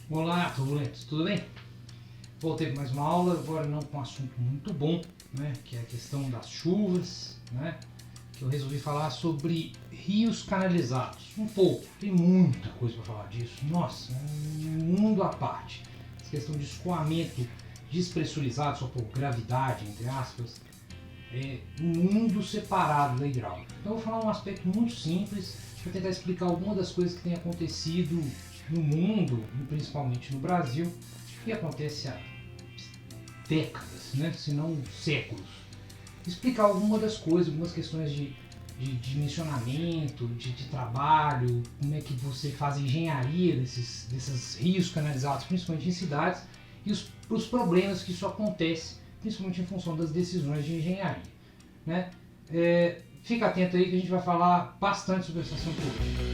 Olá, turbulentos, tudo bem? Voltei para mais uma aula, agora não com um assunto muito bom, né, que é a questão das chuvas, né, que eu resolvi falar sobre rios canalizados. Um pouco, tem muita coisa para falar disso, nossa, um mundo à parte. Essa questão de escoamento despressurizado só por gravidade, entre aspas, é um mundo separado da hidráulica. Então eu vou falar um aspecto muito simples para tentar explicar algumas das coisas que têm acontecido no mundo, principalmente no Brasil, e acontece há décadas, né, se não séculos. Explicar algumas das coisas, algumas questões de dimensionamento, de trabalho, como é que você faz engenharia desses rios canalizados, principalmente em cidades, e os problemas que isso acontece, principalmente em função das decisões de engenharia, né? Fica atento aí que a gente vai falar bastante sobre essa ação pública.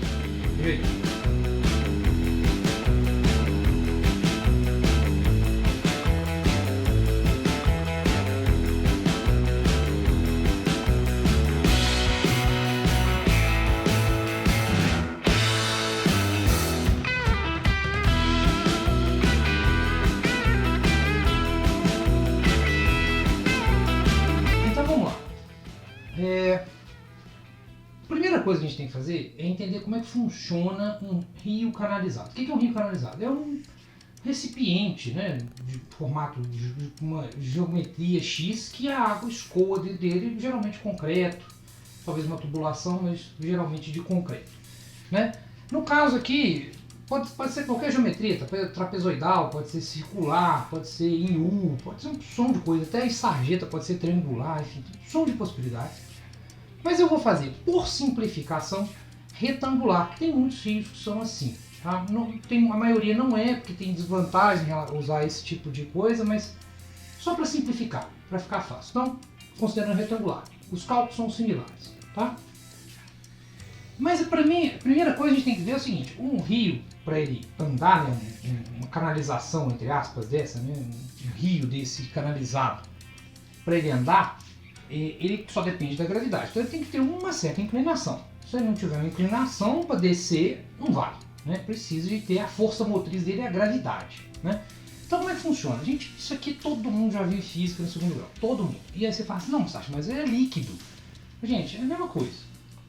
A primeira coisa que a gente tem que fazer é entender como é que funciona um rio canalizado. O que é um rio canalizado? É um recipiente, né, de formato de uma geometria X que a água escoa dentro dele, geralmente concreto, talvez uma tubulação, mas geralmente de concreto, né? No caso aqui, pode ser qualquer geometria, trapezoidal, pode ser circular, pode ser em U, pode ser um som de coisa, até em sarjeta pode ser triangular, enfim, um som de possibilidades. Mas eu vou fazer, por simplificação, retangular. Tem muitos rios que são assim. Tá? A maioria não é, porque tem desvantagem em usar esse tipo de coisa, mas só para simplificar, para ficar fácil. Então, considerando retangular, os cálculos são similares. Tá? Mas para mim, a primeira coisa que a gente tem que ver é o seguinte: um rio, para ele andar, né, uma canalização, entre aspas, dessa, né, um rio desse canalizado, para ele andar, ele só depende da gravidade. Então ele tem que ter uma certa inclinação. Se ele não tiver uma inclinação para descer, não vai. Né? Precisa de ter a força motriz dele, a gravidade. Né? Então como é que funciona? Gente, isso aqui todo mundo já viu em física no segundo grau. Todo mundo. E aí você fala assim, não, Sacha, mas é líquido. Gente, é a mesma coisa.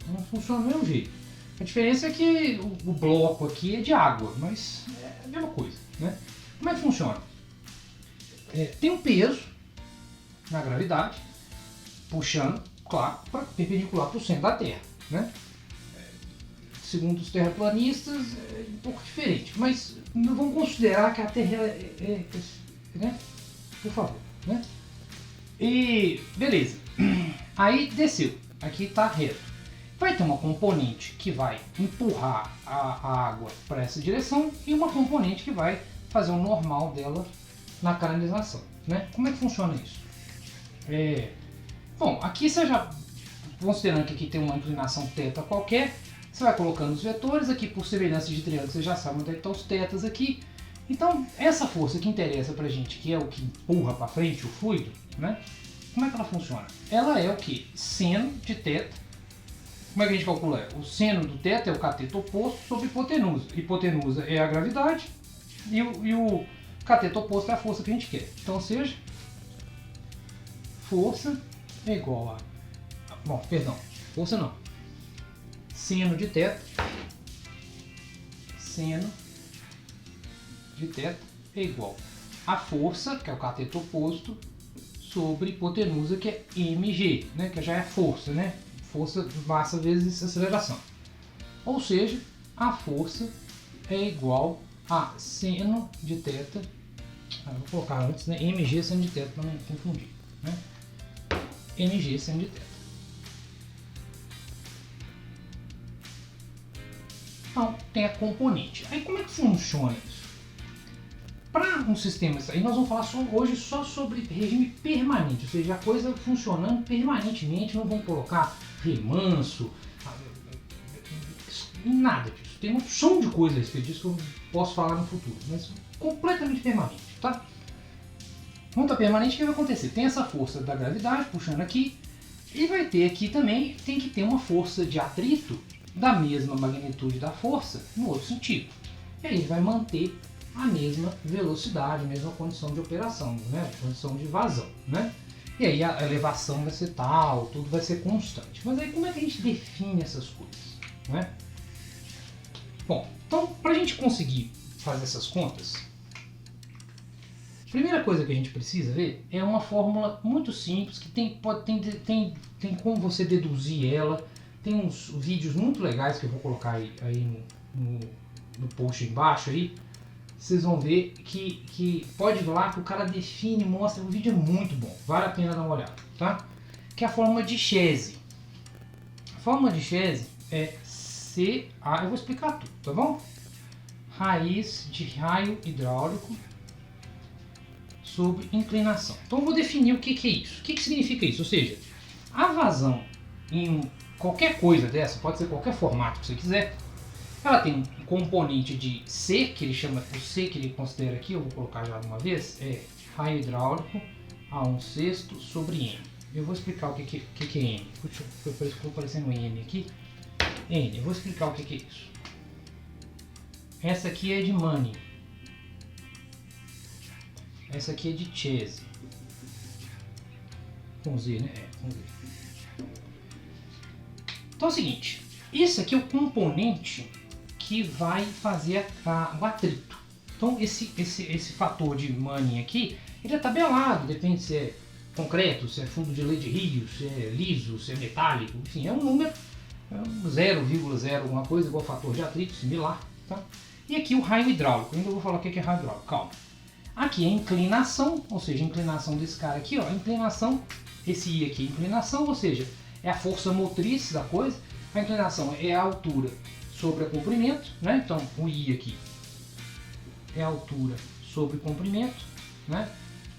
Não funciona do mesmo jeito. A diferença é que o bloco aqui é de água, mas é a mesma coisa. Né? Como é que funciona? Tem um peso na gravidade, puxando, claro, perpendicular para o centro da Terra. Né? Segundo os terraplanistas, é um pouco diferente, mas não vamos considerar que a Terra né? Por favor. Né? E beleza, aí desceu, aqui está reto. Vai ter uma componente que vai empurrar a água para essa direção e uma componente que vai fazer o normal dela na canalização. Né? Como é que funciona isso? Bom, aqui você já, considerando que aqui tem uma inclinação θ qualquer, você vai colocando os vetores, aqui por semelhança de triângulo você já sabe onde é que estão os θs aqui. Então, essa força que interessa pra gente, que é o que empurra para frente o fluido, né? Como é que ela funciona? Ela é o que? Seno de θ. Como é que a gente calcula? O seno do θ é o cateto oposto sobre hipotenusa. Hipotenusa é a gravidade e o cateto oposto é a força que a gente quer. Então, ou seja, força é igual a... Bom, perdão, força não. Seno de θ. Seno de θ é igual a força, que é o cateto oposto, sobre hipotenusa, que é mg, né? Que já é força, né? Força, massa vezes aceleração. Ou seja, a força é igual a seno de θ. Vou colocar antes, né? mg seno de θ para não confundir. Né? mg seno de θ. Então, tem a componente. Aí como é que funciona isso? Para um sistema, aí nós vamos falar hoje só sobre regime permanente, ou seja, a coisa funcionando permanentemente, não vamos colocar remanso, nada disso. Tem uma opção de coisa a respeito disso que eu posso falar no futuro, mas completamente permanente, tá? Quando está permanente, o que vai acontecer? Tem essa força da gravidade puxando aqui, e vai ter aqui também, tem que ter uma força de atrito da mesma magnitude da força no outro sentido. E aí ele vai manter a mesma velocidade, a mesma condição de operação, né? Condição de vazão, né? E aí a elevação vai ser tal, tudo vai ser constante. Mas aí como é que a gente define essas coisas, né? Bom, então para a gente conseguir fazer essas contas, a primeira coisa que a gente precisa ver é uma fórmula muito simples que tem como você deduzir ela. Tem uns vídeos muito legais que eu vou colocar aí no post embaixo aí. Vocês vão ver que pode ir lá que o cara define, mostra, o vídeo é muito bom, vale a pena dar uma olhada, tá? Que é a fórmula de Chese. A fórmula de Chese é CA, eu vou explicar tudo, tá bom? Raiz de raio hidráulico sobre inclinação. Então eu vou definir o que é isso. O que significa isso? Ou seja, a vazão em qualquer coisa dessa, pode ser qualquer formato que você quiser, ela tem um componente de C, que ele chama, o C que ele considera aqui, eu vou colocar já de uma vez, é raio hidráulico a 1/6 sobre N. Eu vou explicar o que é N. Ficou parecendo N aqui. N, eu vou explicar o que é isso. Essa aqui é de Money. Essa aqui é de Chese. Com Z, né? É, com Z. Então é o seguinte, esse aqui é o componente que vai fazer o atrito. Então esse fator de Money aqui, ele é tabelado, depende se é concreto, se é fundo de lei de rio, se é liso, se é metálico, enfim, é um número, 0,0 alguma coisa, igual fator de atrito, similar. Tá? E aqui o raio hidráulico, ainda vou falar o que é raio hidráulico, calma. Aqui é inclinação, ou seja, a inclinação desse cara aqui, ó, inclinação, esse I aqui é inclinação, ou seja, é a força motriz da coisa. A inclinação é a altura sobre o comprimento, né? Então o I aqui é a altura sobre o comprimento, né?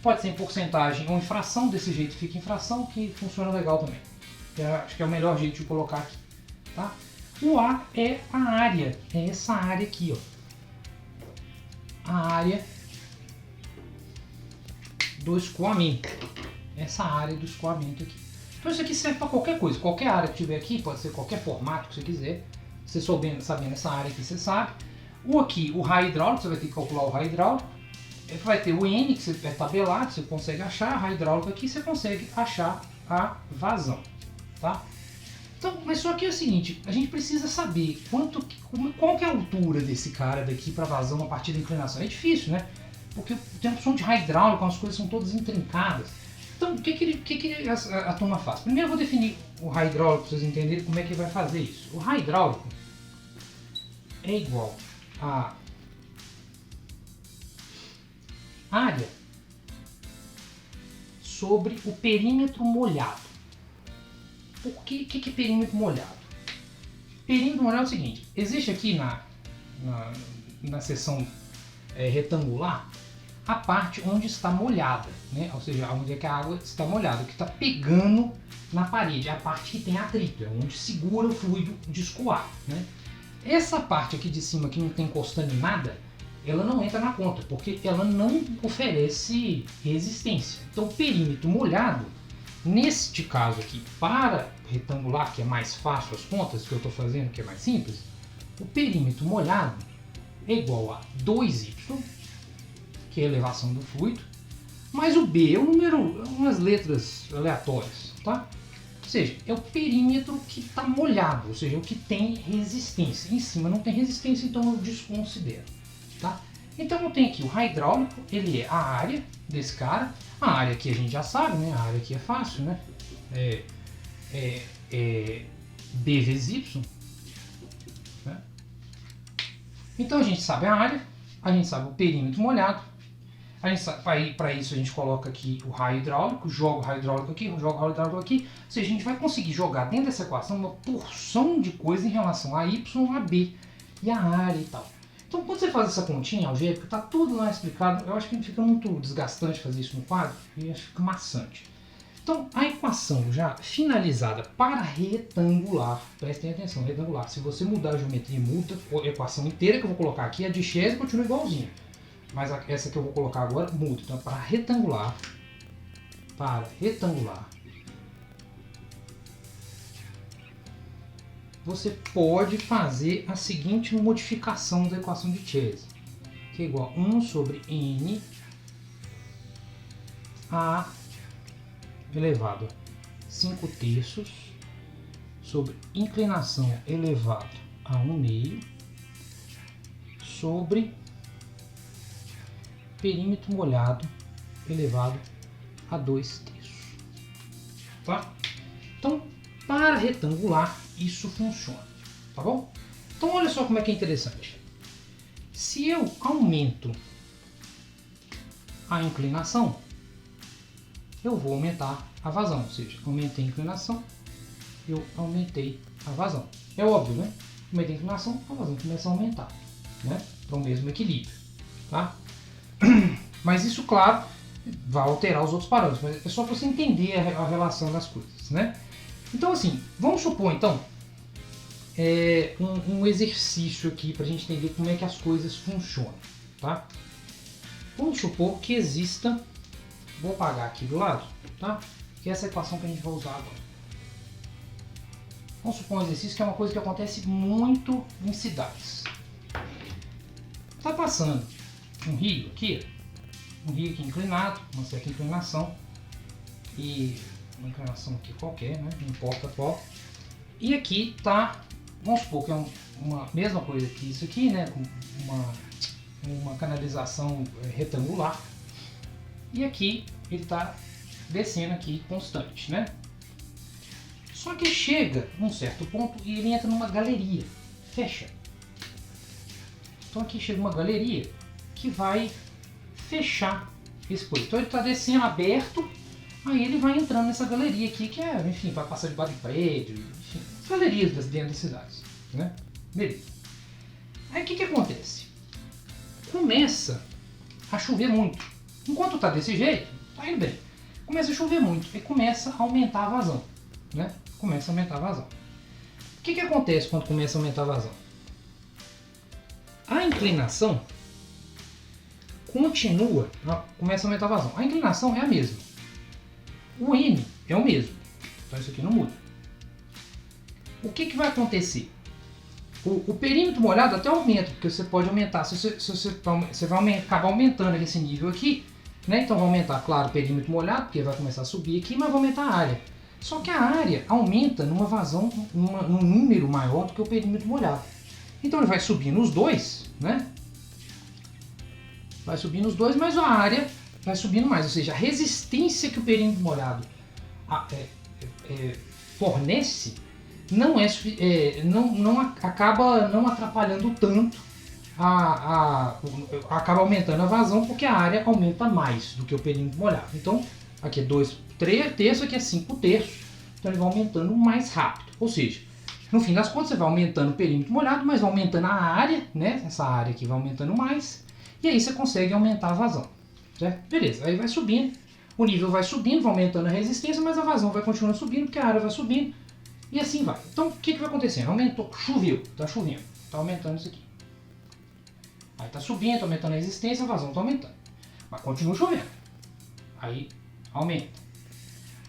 Pode ser em porcentagem ou em fração, desse jeito fica em fração, que funciona legal também. Acho que é o melhor jeito de colocar aqui, tá? O A é a área, é essa área aqui, ó. A área do escoamento, essa área do escoamento aqui. Então isso aqui serve para qualquer coisa, qualquer área que tiver aqui, pode ser qualquer formato que você quiser. Você sabendo essa área aqui, você sabe. O raio hidráulico, você vai ter que calcular o raio hidráulico. Vai ter o N, que você é tabelado, você consegue achar. Raio hidráulico aqui, você consegue achar a vazão. Tá? Então, mas só que é o seguinte, a gente precisa saber qual que é a altura desse cara daqui para vazão a partir da inclinação. É difícil, né? Porque tem a opção de raio hidráulico, as coisas são todas intrincadas. Então, o que a turma faz? Primeiro eu vou definir o raio hidráulico para vocês entenderem como é que vai fazer isso. O raio hidráulico é igual a área sobre o perímetro molhado. Por que é perímetro molhado? Perímetro molhado é o seguinte, existe aqui na seção retangular a parte onde está molhada, né? Ou seja, onde é que a água está molhada, o que está pegando na parede, é a parte que tem atrito, é onde segura o fluido de escoar, né? Essa parte aqui de cima que não tem encostando em nada, ela não entra na conta, porque ela não oferece resistência. Então o perímetro molhado, neste caso aqui, para retangular, que é mais fácil as contas que eu estou fazendo, que é mais simples, o perímetro molhado é igual a 2y, que é a elevação do fluido, mais o B é um número, umas letras aleatórias, tá? Ou seja, é o perímetro que está molhado, ou seja, o que tem resistência. Em cima não tem resistência, então eu desconsidero, tá? Então eu tenho aqui o raio hidráulico, ele é a área desse cara. A área aqui a gente já sabe, né? A área aqui é fácil, né? B vezes Y. Né? Então a gente sabe a área, a gente sabe o perímetro molhado. Para isso a gente coloca aqui o raio hidráulico, joga o raio hidráulico aqui, joga o raio hidráulico aqui. Ou seja, a gente vai conseguir jogar dentro dessa equação uma porção de coisa em relação a Y, a B e a área e tal. Então quando você faz essa continha algébrica, está tudo lá explicado. Eu acho que fica muito desgastante fazer isso no quadro e acho que fica maçante. Então a equação já finalizada para retangular, prestem atenção, retangular. Se você mudar a geometria, muda a equação inteira que eu vou colocar aqui, a de Chese continua igualzinha. Mas essa que eu vou colocar agora muda. Então, para retangular, você pode fazer a seguinte modificação da equação de Chese. que é igual a 1 sobre n a elevado a 5 terços sobre inclinação elevado a 1 meio sobre perímetro molhado elevado a 2 terços. Tá? Então, para retangular, isso funciona. Tá bom? Então, olha só como é que é interessante. Se eu aumento a inclinação, eu vou aumentar a vazão. Ou seja, aumentei a inclinação, eu aumentei a vazão. É óbvio, né? Aumentei a inclinação, a vazão começa a aumentar, né? Para o mesmo equilíbrio. Tá? Mas isso, claro, vai alterar os outros parâmetros. Mas é só para você entender a relação das coisas, né? Então, assim, vamos supor, então, um exercício aqui para a gente entender como é que as coisas funcionam, tá? Vamos supor que exista, vou apagar aqui do lado, tá? Que é essa equação que a gente vai usar agora. Vamos supor um exercício que é uma coisa que acontece muito em cidades. Tá passando um rio aqui inclinado, uma certa inclinação, e uma inclinação aqui qualquer, né? Não importa qual. E aqui tá, vamos supor que é uma mesma coisa que isso aqui, né? Uma canalização retangular. E aqui ele está descendo aqui constante, né? Só que chega num certo ponto e ele entra numa galeria, fecha. Então aqui chega uma galeria que vai fechar esse coisa. Então ele está descendo aberto, aí ele vai entrando nessa galeria aqui que é, enfim, vai passar debaixo de prédio, enfim, as galerias dentro das cidades, né? Beleza. Aí o que acontece? Começa a chover muito. Enquanto está desse jeito, tá indo bem. Começa a chover muito e começa a aumentar a vazão, né? Começa a aumentar a vazão. O que acontece quando começa a aumentar a vazão? A inclinação continua, começa a aumentar a vazão. A inclinação é a mesma. O N é o mesmo. Então isso aqui não muda. O que vai acontecer? O perímetro molhado até aumenta, porque você pode aumentar. Se você vai acabar aumentando esse nível aqui, né? Então vai aumentar, claro, o perímetro molhado, porque vai começar a subir aqui, mas vai aumentar a área. Só que a área aumenta numa vazão, num número maior do que o perímetro molhado. Então ele vai subindo os dois, né? Vai subindo os dois, mas a área vai subindo mais. Ou seja, a resistência que o perímetro molhado fornece acaba não atrapalhando tanto, acaba aumentando a vazão porque a área aumenta mais do que o perímetro molhado. Então, aqui é 2 terços, aqui é 5 terços, então ele vai aumentando mais rápido. Ou seja, no fim das contas você vai aumentando o perímetro molhado, mas vai aumentando a área, né? Essa área aqui vai aumentando mais, e aí você consegue aumentar a vazão, certo? Beleza, aí vai subindo, o nível vai subindo, vai aumentando a resistência, mas a vazão vai continuar subindo porque a área vai subindo. E assim vai. Então, o que vai acontecendo? Aumentou, choveu, está chovendo, está aumentando isso aqui. Aí está subindo, está aumentando a resistência, a vazão está aumentando. Mas continua chovendo. Aí aumenta.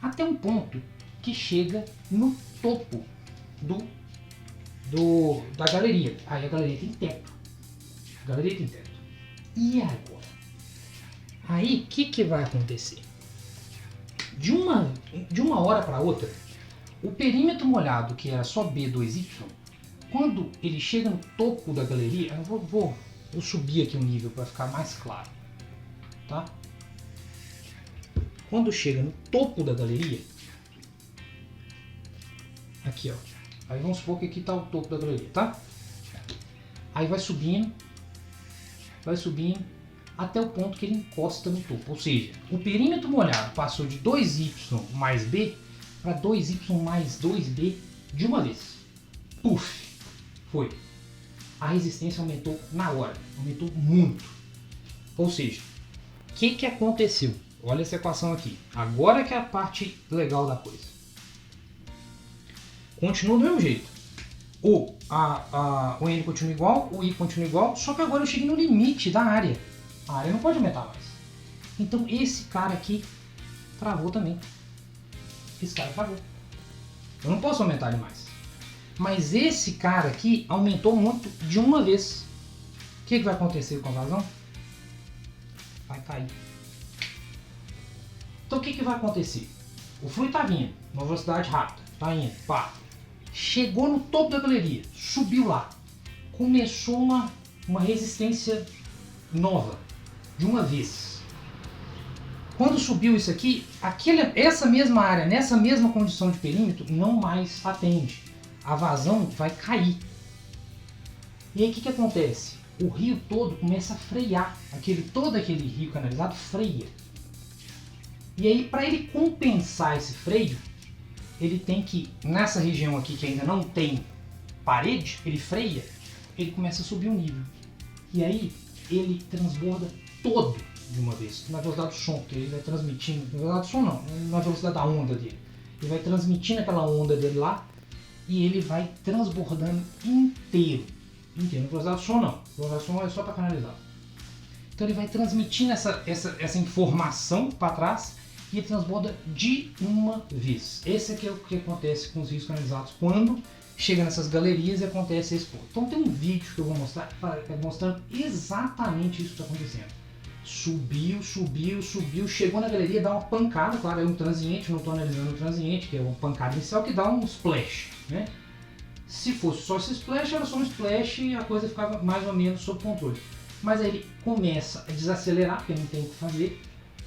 Até um ponto que chega no topo da galeria. Aí a galeria tem teto. E agora? Aí o que vai acontecer? De uma hora para outra, o perímetro molhado, que era só B2Y, quando ele chega no topo da galeria, eu vou subir aqui um nível para ficar mais claro, tá? Quando chega no topo da galeria, aqui ó, aí vamos supor que aqui está o topo da galeria, tá? Aí vai subindo até o ponto que ele encosta no topo, ou seja, o perímetro molhado passou de 2Y mais B para 2Y mais 2B de uma vez. Puf! Foi. A resistência aumentou na hora. Aumentou muito. Ou seja, o que aconteceu? Olha essa equação aqui. Agora que é a parte legal da coisa. Continua do mesmo jeito. O N continua igual, o I continua igual, só que agora eu cheguei no limite da área. A área não pode aumentar mais. Então esse cara aqui travou também. Esse cara travou. Eu não posso aumentar ele mais. Mas esse cara aqui aumentou muito de uma vez. O que vai acontecer com a vazão? Vai cair. Então o que vai acontecer? O fluido está vindo, uma velocidade rápida, está indo, pá. Chegou no topo da galeria, subiu lá. Começou uma resistência nova, de uma vez. Quando subiu isso aqui, essa mesma área, nessa mesma condição de perímetro, não mais atende. A vazão vai cair. E aí o que acontece? O rio todo começa a frear. Todo aquele rio canalizado freia. E aí, para ele compensar esse freio, ele tem que, nessa região aqui que ainda não tem parede, ele freia, ele começa a subir o nível. E aí, ele transborda todo de uma vez, na velocidade do som, que ele vai transmitindo, na velocidade do som não, na velocidade da onda dele. Ele vai transmitindo aquela onda dele lá e ele vai transbordando inteiro. Inteiro, na velocidade do som não, a velocidade do som é só para canalizar. Então ele vai transmitindo essa informação para trás e ele transborda de uma vez. Esse aqui é o que acontece com os rios canalizados quando chega nessas galerias e acontece esse ponto. Então tem um vídeo que eu vou mostrar mostrando exatamente isso que está acontecendo. Subiu, chegou na galeria, dá uma pancada, claro, é um transiente, não estou analisando o transiente, que é uma pancada inicial que dá um splash, né? Se fosse só esse splash, era só um splash e a coisa ficava mais ou menos sob controle. Mas aí ele começa a desacelerar, porque não tem o que fazer,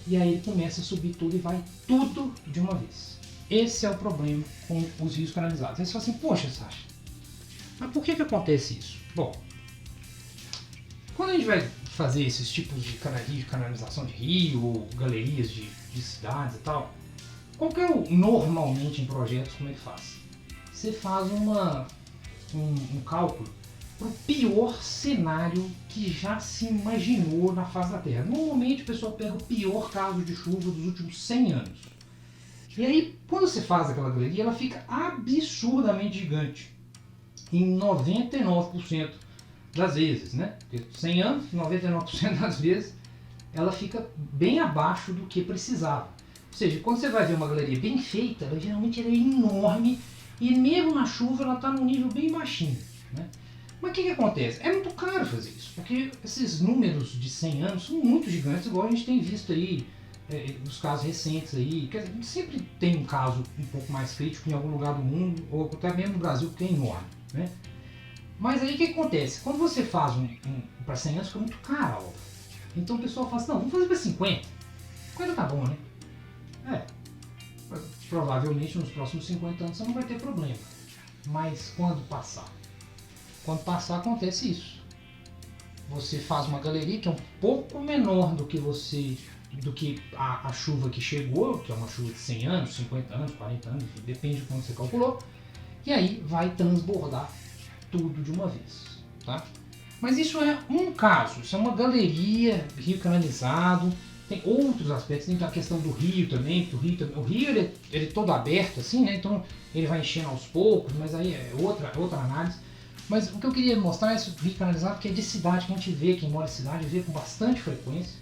e aí ele começa a subir tudo e vai tudo de uma vez. Esse é o problema com os rios canalizados. Aí você fala assim, poxa, Sasha, mas por que acontece isso? Bom, quando a gente vai fazer esses tipos de canalização de rio, ou galerias de cidades e tal, qual que é normalmente em projetos, como é que faz? Você faz um cálculo para o pior cenário que já se imaginou na face da Terra. Normalmente o pessoal pega o pior caso de chuva dos últimos 100 anos. E aí, quando você faz aquela galeria, ela fica absurdamente gigante. Em 99% das vezes, né? Porque 100 anos, 99% das vezes, ela fica bem abaixo do que precisava. Ou seja, quando você vai ver uma galeria bem feita, ela geralmente é enorme e mesmo na chuva ela está num nível bem baixinho, né? Mas o que acontece? É muito caro fazer isso, porque esses números de 100 anos são muito gigantes, igual a gente tem visto aí nos casos recentes aí. Quer dizer, sempre tem um caso um pouco mais crítico em algum lugar do mundo, ou até mesmo no Brasil, que é enorme, né? Mas aí o que acontece? Quando você faz para 100 anos, fica muito caro a obra. Então o pessoal fala assim, não, vamos fazer para 50. 50 tá bom, né? Provavelmente nos próximos 50 anos você não vai ter problema. Mas quando passar? Quando passar acontece isso. Você faz uma galeria que é um pouco menor do que a chuva que chegou, que é uma chuva de 100 anos, 50 anos, 40 anos, enfim, depende de quando você calculou. E aí vai transbordar tudo de uma vez, tá? Mas isso é um caso, isso é uma galeria, rio canalizado. Tem outros aspectos, tem a questão do rio também, porque o rio ele é todo aberto assim, né? Então ele vai enchendo aos poucos, mas aí é outra análise. Mas o que eu queria mostrar é esse rio canalizado que é de cidade, que a gente vê, quem mora em cidade vê com bastante frequência,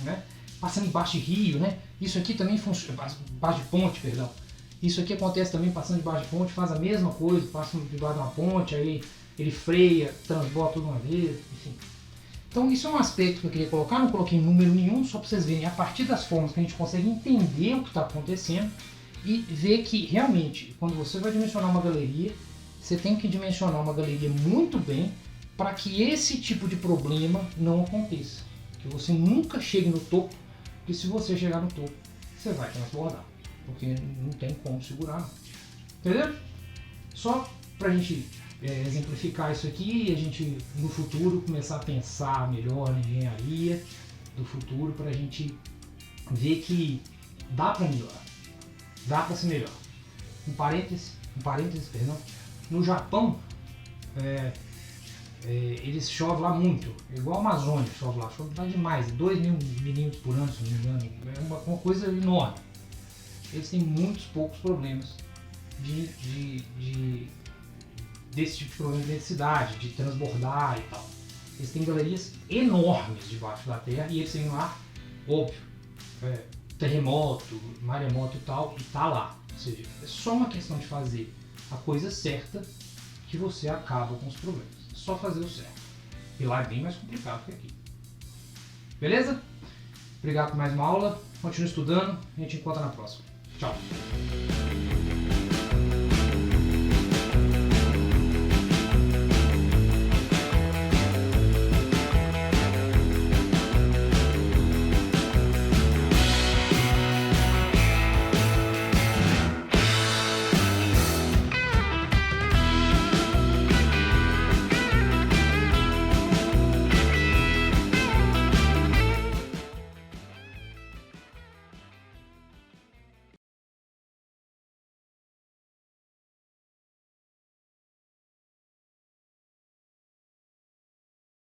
né? Passando embaixo de rio, né? Isso aqui também funciona, embaixo de ponte, perdão. Isso aqui acontece também passando debaixo de ponte, faz a mesma coisa, passa debaixo de uma ponte, aí ele freia, transborda tudo uma vez, enfim. Então isso é um aspecto que eu queria colocar, não coloquei número nenhum, só para vocês verem a partir das formas que a gente consegue entender o que está acontecendo e ver que realmente, quando você vai dimensionar uma galeria, você tem que dimensionar uma galeria muito bem para que esse tipo de problema não aconteça. Que você nunca chegue no topo, porque se você chegar no topo, você vai transbordar, porque não tem como segurar, não. Entendeu? Só para a gente exemplificar isso aqui e a gente no futuro começar a pensar melhor na engenharia do futuro para a gente ver que dá para melhorar, dá para ser melhor. Um parênteses, perdão. No Japão, eles chovem lá muito, igual a Amazônia chove lá demais, 2 mil milímetros por ano, se não me engano, é uma coisa enorme. Eles têm muitos poucos problemas desse tipo de problema de densidade, de transbordar e tal. Eles têm galerias enormes debaixo da terra e eles têm lá, óbvio, terremoto, maremoto e tal, e tá lá. Ou seja, é só uma questão de fazer a coisa certa que você acaba com os problemas. É só fazer o certo. E lá é bem mais complicado que aqui. Beleza? Obrigado por mais uma aula. Continue estudando. A gente encontra na próxima. Tchau.